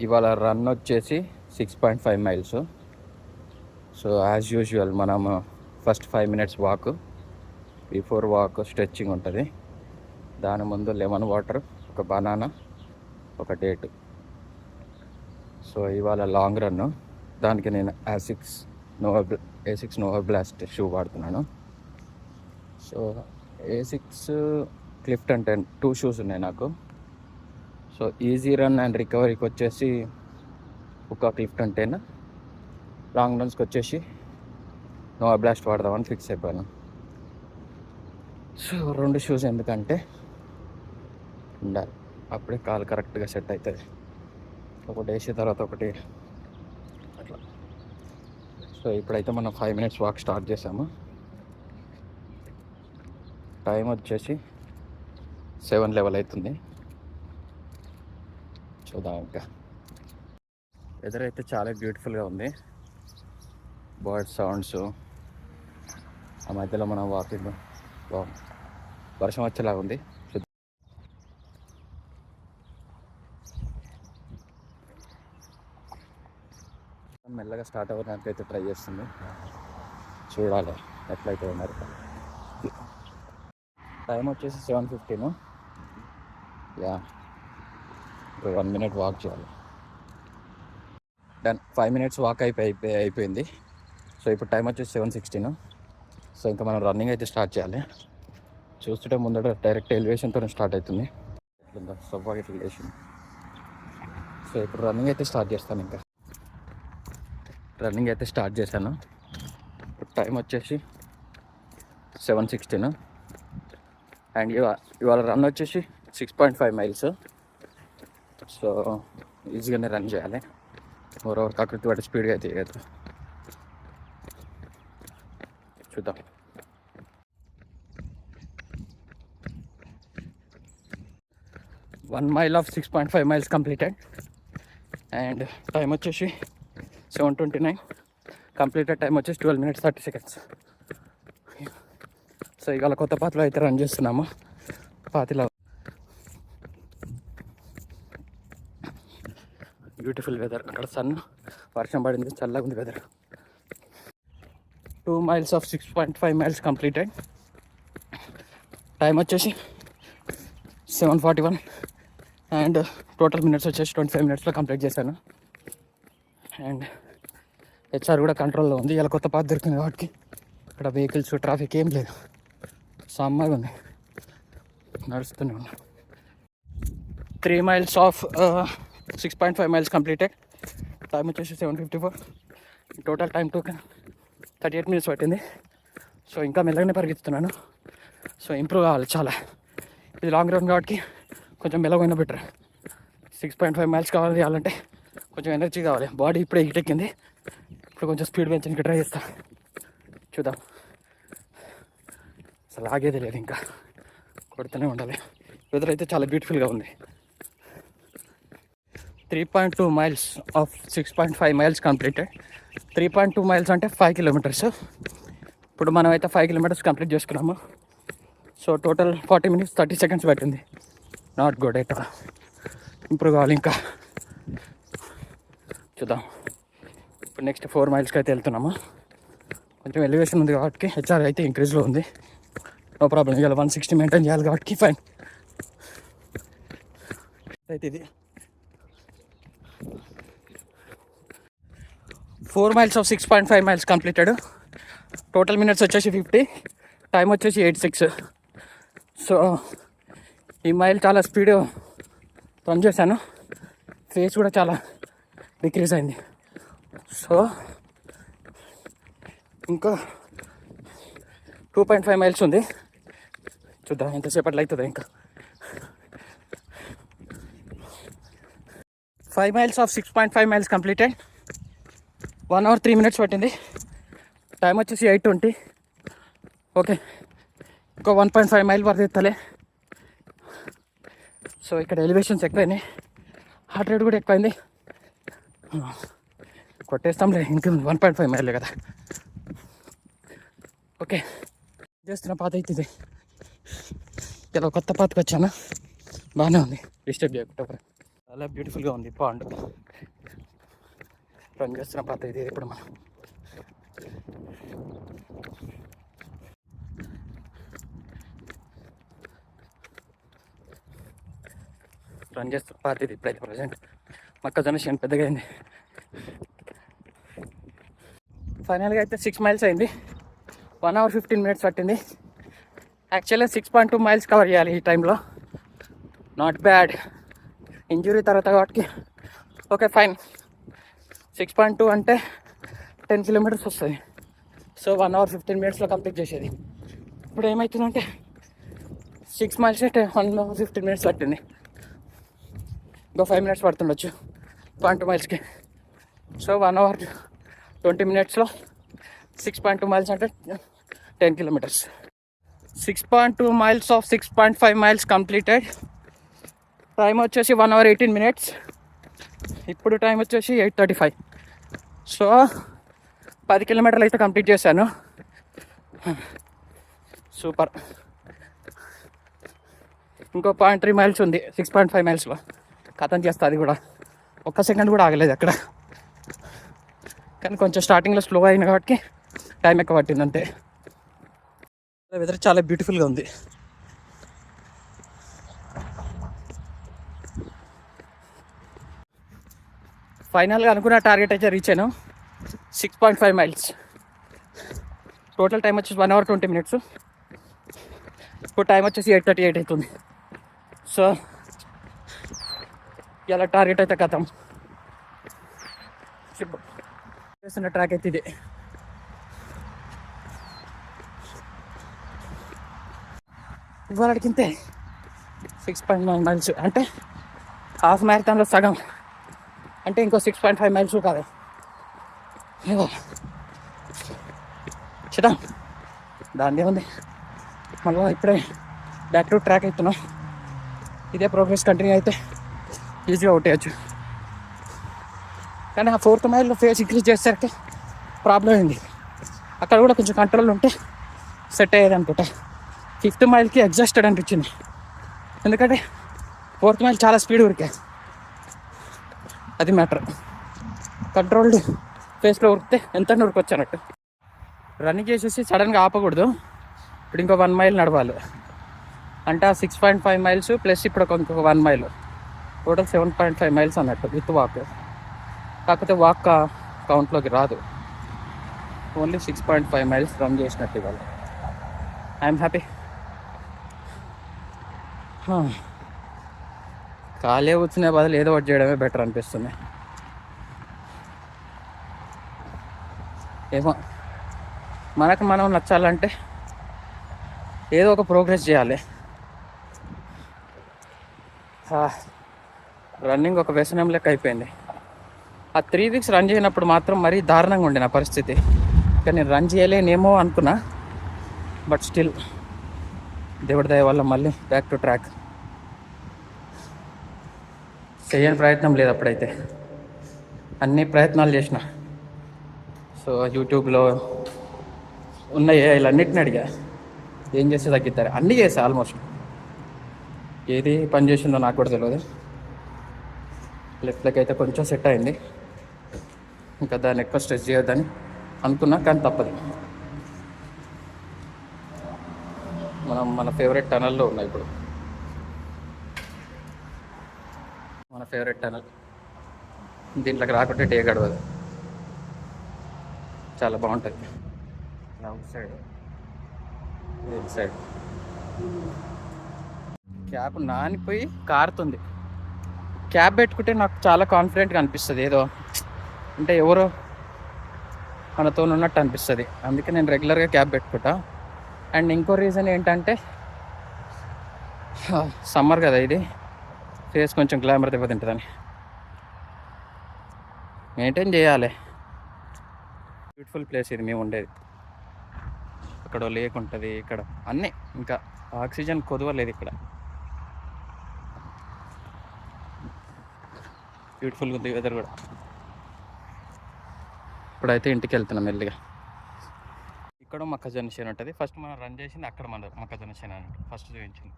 ఇవాళ రన్ వచ్చేసి 6.5 miles. So as usual మనము first 5 minutes walk, before walk stretching ఉంటుంది. దాని ముందు లెమన్ వాటర్, ఒక బనానా, ఒక డేట్. సో ఇవాళ లాంగ్ రన్. దానికి నేను A6 నోవా బ్లాస్ట్ షూ వాడుతున్నాను. సో A6 క్లిఫ్టన్ 10 2 షూస్ ఉన్నాయి నాకు. సో ఈజీ రన్ అండ్ రికవరీకి వచ్చేసి ఒక క్లిఫ్టన్ 10, లాంగ్ రన్స్కి వచ్చేసి నోవా బ్లాస్ట్ వాడదామని ఫిక్స్ అయిపోయాను. సో 2 షూస్ ఎందుకంటే ఉండాలి, అప్పుడే కాలు కరెక్ట్గా సెట్ అవుతుంది. ఒకటి వేసిన తర్వాత ఒకటి అట్లా. సో ఇప్పుడైతే మనం 5 minutes వాక్ స్టార్ట్ చేసాము. టైం వచ్చేసి 7:11 అవుతుంది. చూద్దాం. ఇంకా వెదర్ అయితే చాలా బ్యూటిఫుల్గా ఉంది. బర్డ్ సౌండ్స్, ఆ మధ్యలో మనం వాకింగ్, వర్షం వచ్చేలాగా ఉంది. మెల్లగా స్టార్ట్ అవ్వడానికి అయితే ట్రై చేస్తుంది. చూడాలి ఎట్లయితే ఉన్నారు. టైం వచ్చేసి 7:15. యా, 1 minute వాక్ చేయాలి. డన్. 5 minutes వాక్ అయిపోయింది. సో ఇప్పుడు టైం వచ్చేసి 7:16. సో ఇంకా మనం రన్నింగ్ అయితే స్టార్ట్ చేయాలి. చూస్తుంటే ముందర డైరెక్ట్ ఎలివేషన్తో స్టార్ట్ అవుతుంది. సబ్వాక్ ఎలివేషన్. సో ఇప్పుడు రన్నింగ్ అయితే స్టార్ట్ చేస్తాను. ఇంకా రన్నింగ్ అయితే స్టార్ట్ చేశాను. ఇప్పుడు టైం వచ్చేసి 7:16. అండ్ ఇవాళ రన్ వచ్చేసి 6.5 miles. సో ఈజీగానే రన్ చేయాలి. మరోవర్ కాకృతి వాటి స్పీడ్గా అయితే చేయదు. చూద్దాం. One mile of 6.5 miles completed. And time వచ్చేసి 7:29. కంప్లీటెడ్ టైం వచ్చేసి 12 minutes 30 seconds. సో ఇవాళ కొత్త పాతలో అయితే రన్ చేస్తున్నాము. పాతిలో బ్యూటిఫుల్ వెదర్. అక్కడ సన్, వర్షం పడింది, చల్లగా ఉంది weather. 2 miles of 6.5 miles completed. Time వచ్చేసి 7:41. అండ్ టోటల్ మినిట్స్ వచ్చేసి 25 minutesలో కంప్లీట్ చేశాను. అండ్ హెచ్ఆర్ కూడా కంట్రోల్లో ఉంది. ఇలా కొత్త పాత దొరికింది కాబట్టి ఇక్కడ వెహికల్స్, ట్రాఫిక్ ఏం లేదు. సమ్మగా ఉంది, నడుస్తూనే ఉన్నాను. 3 miles of 6.5 miles completed. Time వచ్చేసి 7:54. టోటల్ టైం 38 minutes పట్టింది. సో ఇంకా మెల్లగానే పరిగెత్తుతున్నాను. సో ఇంప్రూవ్ కావాలి చాలా. ఇది లాంగ్ రన్ కాబట్టి కొంచెం మెల్లగైనా బెటర్. 6.5 miles కావాలంటే కొంచెం ఎనర్జీ కావాలి. బాడీ ఇప్పుడే హీట్ ఎక్కింది. ఇప్పుడు కొంచెం స్పీడ్ పెంచడానికి ట్రై చేస్తాను. చూద్దాం. అసలు ఆగేది లేదు, ఇంకా కొడుతూనే ఉండాలి. వెదర్ అయితే చాలా బ్యూటిఫుల్గా ఉంది. 3.2 miles of 6.5 miles completed. 3.2 miles అంటే 5 kilometers. ఇప్పుడు మనం అయితే 5 kilometers కంప్లీట్ చేసుకున్నాము. సో టోటల్ 40 minutes 30 seconds పట్టింది. నాట్ గుడ్ అయితే. ఇంప్రూవ్ కావాలి ఇంకా. చూద్దాం. ఇప్పుడు నెక్స్ట్ 4 milesకి అయితే వెళ్తున్నాము. కొంచెం ఎలివేషన్ ఉంది కాబట్టి హెచ్ఆర్ అయితే ఇంక్రీజ్లో ఉంది. No problem. ఇవాళ 160 మెయింటైన్ చేయాలి కాబట్టి ఫైన్. అయితే ఇది 4 miles of 6.5 miles completed. Total minutes వచ్చేసి 50. టైం వచ్చేసి 86. సో ఈ మైల్ చాలా స్పీడ్ రన్ చేశాను. ఫేస్ కూడా చాలా డిక్రీజ్ అయింది. సో ఇంకా 2.5 miles ఉంది. చూద్దాం ఎంతసేపట్లో అవుతుందో. ఇంకా 5 miles of 6.5 miles completed. 1 hour 3 minutes పట్టింది. టైం వచ్చేసి 8:20. ఓకే, ఇంకో 1.5 mile వరకు ఎత్తాలి. సో ఇక్కడ ఎలివేషన్స్ ఎక్కువైనాయి, హార్ట్ రేట్ కూడా ఎక్కువైంది. కొట్టేస్తాంలే, ఇంక 1.5 mile కదా. ఓకే, చేస్తున్న పాత అవుతుంది. ఇలా కొత్త పాతకు వచ్చాను, బాగానే ఉంది. డిస్టర్బ్ చేయకుండా చాలా బ్యూటిఫుల్గా ఉంది పాండ్. రన్ చేస్తున్న పాత ఇది ఇప్పుడు మనం రన్ చేస్తున్న పాత ఇది ఇప్పుడైతే ప్రజెంట్ మొక్కజొన్న చేను పెద్దగా అయింది. ఫైనల్గా అయితే 6 miles అయింది. 1 hour 15 minutes పట్టింది. యాక్చువల్గా 6.2 miles కవర్ చేయాలి ఈ టైంలో. Not bad. ఇంజురీ తర్వాత వాటికి ఓకే ఫైన్. 6.2 అంటే 10 kilometers వస్తుంది. సో 1 hour 15 minutesలో కంప్లీట్ చేసేది. ఇప్పుడు ఏమవుతుందంటే 6 miles 1 hour 15 minutes పట్టింది. ఇంకో 5 minutes పడుతుండొచ్చు 0.2 milesకి. సో 1 hour 20 minutesలో 6.2 miles అంటే 10 kilometers. 6.2 miles of 6.5 miles completed. Time వచ్చేసి 1 hour 18 minutes. ఇప్పుడు టైం వచ్చేసి 8:35. సో 10 kilometers అయితే కంప్లీట్ చేశాను. సూపర్. ఇంకో 0.3 miles ఉంది 6.5 milesలో. కథం చేస్తా. అది కూడా ఒక్క సెకండ్ కూడా ఆగలేదు అక్కడ. కానీ కొంచెం స్టార్టింగ్లో స్లో అయిన కాబట్టి టైం ఎక్కువ పట్టింది అంతే. వెదర్ చాలా బ్యూటిఫుల్గా ఉంది. ఫైనల్గా అనుకున్న టార్గెట్ అయితే రీచ్ అయ్యాను. 6.5 miles. టోటల్ టైం వచ్చేసి 1 hour 20 minutes. ఇప్పుడు టైం వచ్చేసి 8:38 అవుతుంది. సో ఇలా టార్గెట్ అయితే కథం చేస్తున్న ట్రాక్ అయితే ఇది. ఇవాళ అడిగితే 6.9 miles అంటే హాఫ్ మ్యారథాన్లో సగం. అంటే ఇంకో 6.5 miles కాదు. చూద్దాం దాన్ని ఉంది. మళ్ళీ ఇప్పుడే బ్యాక్ టు ట్రాక్ అవుతున్నాం. ఇదే ప్రోగ్రెస్ కంటిన్యూ అయితే ఈజీగా కొట్టేయచ్చు. కానీ ఆ 4th mile ఫేస్ ఇంక్రీజ్ చేసేసరికి ప్రాబ్లం అయింది. అక్కడ కూడా కొంచెం కంట్రోల్ ఉంటే సెట్ అయ్యేది అనుకుంటా. 5th mileకి ఎగ్జాస్టెడ్ అనిపించింది. ఎందుకంటే 4th mile చాలా స్పీడ్ ఉరికే. అది మ్యాటర్. కంట్రోల్డ్ ఫేస్లో ఉరికితే ఎంత ఉరికొచ్చు అన్నట్టు. రన్నింగ్ చేసేసి సడన్గా ఆపకూడదు. ఇప్పుడు ఇంకో 1 mile నడవాలి. అంటే ఆ 6.5 miles ప్లస్ ఇప్పుడు ఇంకొక 1 mile టోటల్ 7.5 miles అన్నట్టు విత్ వాక్. కాకపోతే వాక్ కౌంట్లోకి రాదు. ఓన్లీ 6.5 miles రన్ చేసినట్టు ఇవాళ. I'm happy. ఖాళీ కూర్చునే బదులు ఏదో ఒకటి చేయడమే బెటర్ అనిపిస్తుంది. ఏమో మనకు మనం నచ్చాలంటే ఏదో ఒక ప్రోగ్రెస్ చేయాలి. రన్నింగ్ ఒక వ్యసనం లెక్క అయిపోయింది. ఆ 3 weeks రన్ చేయనప్పుడు మాత్రం మరీ దారుణంగా ఉండే నా పరిస్థితి. కానీ నేను రన్ చేయలేనేమో అనుకున్నా. బట్ స్టిల్ దేవుడి దయ వల్ల మళ్ళీ బ్యాక్ టు ట్రాక్. చేయని ప్రయత్నం లేదు అప్పుడైతే. అన్ని ప్రయత్నాలు చేసిన. సో యూట్యూబ్లో ఉన్న ఏఐలన్నిటిని అడిగా ఏం చేస్తే తగ్గిస్తారు. అన్నీ చేసా ఆల్మోస్ట్. ఏది పని చేసిందో నాకు కూడా తెలియదు. లెఫ్ట్లోకి అయితే కొంచెం సెట్ అయింది. ఇంకా దాన్ని ఎక్కువ స్ట్రెచ్ చేయొద్దని అనుకున్నా, కానీ తప్పదు. మనం మన ఫేవరెట్ టనల్లో ఉన్నాయి ఇప్పుడు. మన ఫేవరెట్ టనల్. దీంట్లోకి రాకుంటే డే గడవదు. చాలా బాగుంటుంది. అవుట్ సైడ్ సైడ్ క్యాబ్ నానిపోయి కారుతుంది. క్యాబ్ పెట్టుకుంటే నాకు చాలా కాన్ఫిడెంట్గా అనిపిస్తుంది. ఏదో అంటే ఎవరో మనతో ఉన్నట్టు అనిపిస్తుంది. అందుకే నేను రెగ్యులర్గా క్యాబ్ పెట్టుకుంటా. అండ్ ఇంకో రీజన్ ఏంటంటే సమ్మర్ కదా, ఇది ఫేస్ కొంచెం గ్లామర్ దెబ్బతింటుందని మెయింటైన్ చేయాలి. బ్యూటిఫుల్ ప్లేస్ ఇది మేము ఉండేది. అక్కడ లేక్ ఉంటుంది, ఇక్కడ అన్నీ. ఇంకా ఆక్సిజన్ కొదవలేదు ఇక్కడ. బ్యూటిఫుల్గా ఉంది వెదర్ కూడా. ఇప్పుడైతే ఇంటికి వెళ్తున్నాం మెల్లిగా. ఇక్కడ మొక్కజొన్న చేను ఉంటుంది. ఫస్ట్ మనం రన్ చేసింది అక్కడ మన మొక్కజొన్న చేను అన్నట్టు ఫస్ట్ చూపించింది.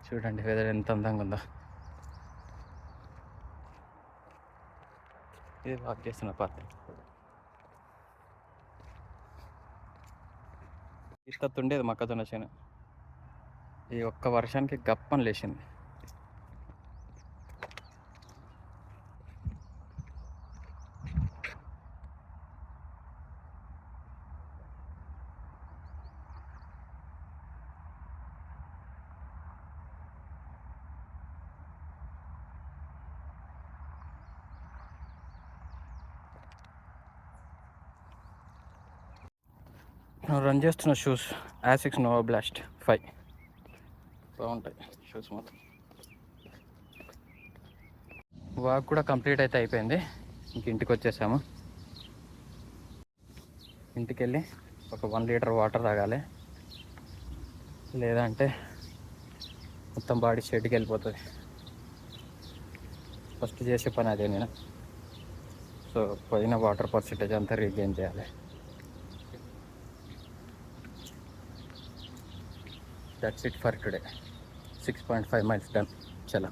చూడండి వెదర్ ఎంత అందంగా ఉందో. ఇది వాక్ చేస్తున్న పాత తీసుకొస్తుండేది మొక్కజొన్న చేను. ఈ ఒక్క వర్షానికి గప్పని లేచింది. రన్ చేస్తున్న షూస్ యాసిక్స్ నోవా బ్లాస్ట్ 5 బాగుంటాయి షూస్ మొత్తం. వాక్ కూడా కంప్లీట్ అయితే అయిపోయింది. ఇంక ఇంటికి వచ్చేసాము. ఇంటికి వెళ్ళి ఒక 1 లీటర్ వాటర్ తాగాలి, లేదంటే మొత్తం బాడీ షెడ్కి వెళ్ళిపోతుంది. ఫస్ట్ చేసే పని అదే నేను. సో పోయిన వాటర్ పర్సెంటేజ్ అంతా రీగెయిన్ చేయాలి. That's it for today. 6.5 miles done. Chala.